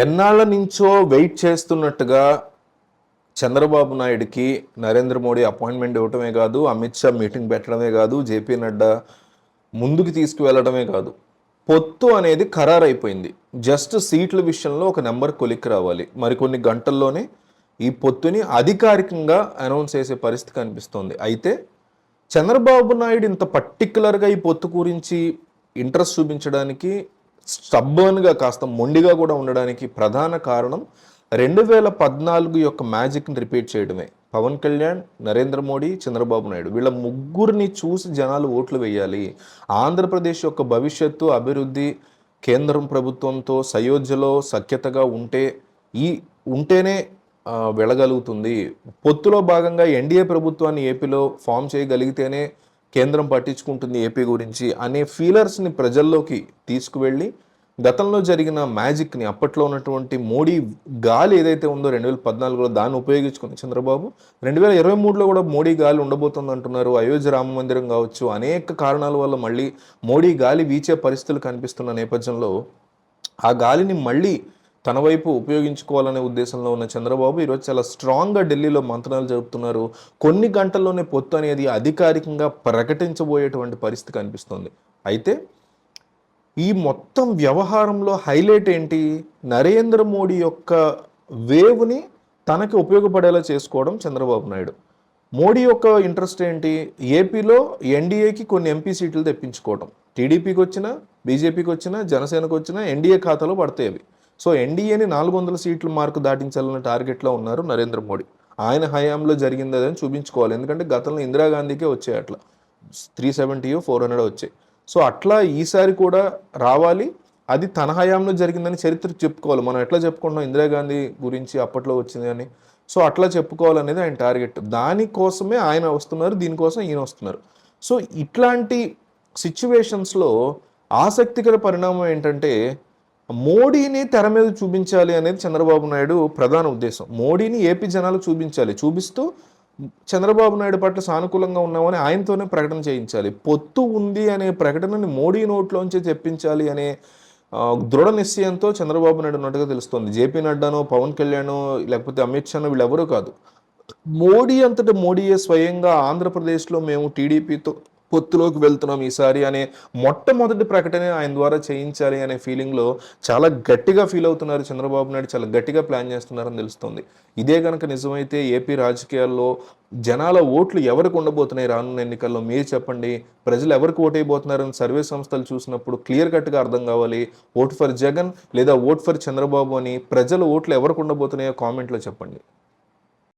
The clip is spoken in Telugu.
ఎన్నాళ్ళ నుంచో వెయిట్ చేస్తున్నట్టుగా చంద్రబాబు నాయుడికి నరేంద్ర మోడీ అపాయింట్మెంట్ ఇవ్వటమే కాదు, అమిత్ షా మీటింగ్ పెట్టడమే కాదు, జేపీ నడ్డా ముందుకు తీసుకువెళ్ళడమే కాదు, పొత్తు అనేది ఖరారైపోయింది. జస్ట్ సీట్ల విషయంలో ఒక నెంబర్ కొలిక్కి రావాలి. మరికొన్ని గంటల్లోనే ఈ పొత్తుని అధికారికంగా అనౌన్స్ చేసే పరిస్థితి కనిపిస్తోంది. అయితే చంద్రబాబు నాయుడు ఇంత పర్టికులర్గా ఈ పొత్తు గురించి ఇంట్రెస్ట్ చూపించడానికి, స్టబ్బర్న్గా కాస్త మొండిగా కూడా ఉండడానికి ప్రధాన కారణం 2014 యొక్క మ్యాజిక్ని రిపీట్ చేయడమే. పవన్ కళ్యాణ్, నరేంద్ర మోడీ, చంద్రబాబు నాయుడు వీళ్ళ ముగ్గురిని చూసి జనాలు ఓట్లు వేయాలి. ఆంధ్రప్రదేశ్ యొక్క భవిష్యత్తు, అభివృద్ధి కేంద్రం ప్రభుత్వంతో సయోధ్యలో సఖ్యతగా ఉంటేనే వెళ్ళగలుగుతుంది. పొత్తులో భాగంగా ఎన్డీఏ ప్రభుత్వాన్ని ఏపీలో ఫామ్ చేయగలిగితేనే కేంద్రం పట్టించుకుంటుంది ఏపీ గురించి అనే ఫీలర్స్ని ప్రజల్లోకి తీసుకువెళ్ళి గతంలో జరిగిన మ్యాజిక్ని, అప్పట్లో ఉన్నటువంటి మోడీ గాలి ఏదైతే ఉందో 2014లో దాన్ని ఉపయోగించుకుని చంద్రబాబు 2023లో కూడా మోడీ గాలి ఉండబోతుంది అంటున్నారు. అయోధ్య రామ మందిరం కావచ్చు, అనేక కారణాల వల్ల మళ్ళీ మోడీ గాలి వీచే పరిస్థితులు కనిపిస్తున్న నేపథ్యంలో ఆ గాలిని మళ్ళీ తన వైపు ఉపయోగించుకోవాలనే ఉద్దేశంలో ఉన్న చంద్రబాబు ఈరోజు చాలా స్ట్రాంగ్గా ఢిల్లీలో మంత్రాలు జరుపుతున్నారు. కొన్ని గంటల్లోనే పొత్తు అనేది అధికారికంగా ప్రకటించబోయేటువంటి పరిస్థితి కనిపిస్తుంది. అయితే ఈ మొత్తం వ్యవహారంలో హైలైట్ ఏంటి? నరేంద్ర మోడీ యొక్క వేవ్ని తనకి ఉపయోగపడేలా చేసుకోవడం చంద్రబాబు నాయుడు. మోడీ యొక్క ఇంట్రెస్ట్ ఏంటి? ఏపీలో ఎన్డీఏకి కొన్ని ఎంపీ సీట్లు తెప్పించుకోవడం. టీడీపీకి వచ్చినా, బీజేపీకి వచ్చినా, జనసేనకు వచ్చినా ఎన్డీఏ ఖాతాలో పడతాయి అవి. సో ఎన్డీఏని 400 సీట్ల మార్కు దాటించాలన్న టార్గెట్లో ఉన్నారు నరేంద్ర మోడీ. ఆయన హయాంలో జరిగింది అదని చూపించుకోవాలి. ఎందుకంటే గతంలో ఇందిరాగాంధీకే వచ్చాయి అట్లా 370 400 వచ్చాయి. సో అట్లా ఈసారి కూడా రావాలి. అది తన హయాంలో జరిగిందని చరిత్ర చెప్పుకోవాలి. మనం ఎట్లా చెప్పుకుంటున్నాం ఇందిరాగాంధీ గురించి అప్పట్లో వచ్చింది అని. సో అట్లా చెప్పుకోవాలనేది ఆయన టార్గెట్. దానికోసమే ఆయన వస్తున్నారు, దీనికోసం ఈయన వస్తున్నారు. సో ఇట్లాంటి సిచ్యువేషన్స్లో ఆసక్తికర పరిణామం ఏంటంటే మోడీని తెర మీద చూపించాలి అనేది చంద్రబాబు నాయుడు ప్రధాన ఉద్దేశం. మోడీని ఏపీ జనాలు చూపించాలి. చూపిస్తూ చంద్రబాబు నాయుడు పట్ల సానుకూలంగా ఉన్నామని ఆయనతోనే ప్రకటన చేయించాలి. పొత్తు ఉంది అనే ప్రకటనని మోడీ నోట్లోంచి తెప్పించాలి అనే దృఢ నిశ్చయంతో చంద్రబాబు నాయుడు ఉన్నట్టుగా తెలుస్తుంది. జేపీ నడ్డానో, పవన్ కళ్యాణ్, లేకపోతే అమిత్ షానో వీళ్ళెవరూ కాదు. మోడీ అంతటా మోడీయే స్వయంగా ఆంధ్రప్రదేశ్లో మేము టీడీపీతో పొత్తులోకి వెళ్తున్నాం ఈసారి అనే మొట్టమొదటి ప్రకటన ఆయన ద్వారా చేయించాలి అనే ఫీలింగ్లో చాలా గట్టిగా ఫీల్ అవుతున్నారు చంద్రబాబు నాయుడు. చాలా గట్టిగా ప్లాన్ చేస్తున్నారని తెలుస్తుంది. ఇదే కనుక నిజమైతే ఏపీ రాజకీయాల్లో జనాల ఓట్లు ఎవరికి ఉండబోతున్నాయి రానున్న ఎన్నికల్లో మీరు చెప్పండి. ప్రజలు ఎవరికి ఓటైపోతున్నారని సర్వే సంస్థలు చూసినప్పుడు క్లియర్ కట్గా అర్థం కావాలి. ఓట్ ఫర్ జగన్ లేదా ఓట్ ఫర్ చంద్రబాబు అని ప్రజల ఓట్లు ఎవరికి ఉండబోతున్నాయో కామెంట్లో చెప్పండి.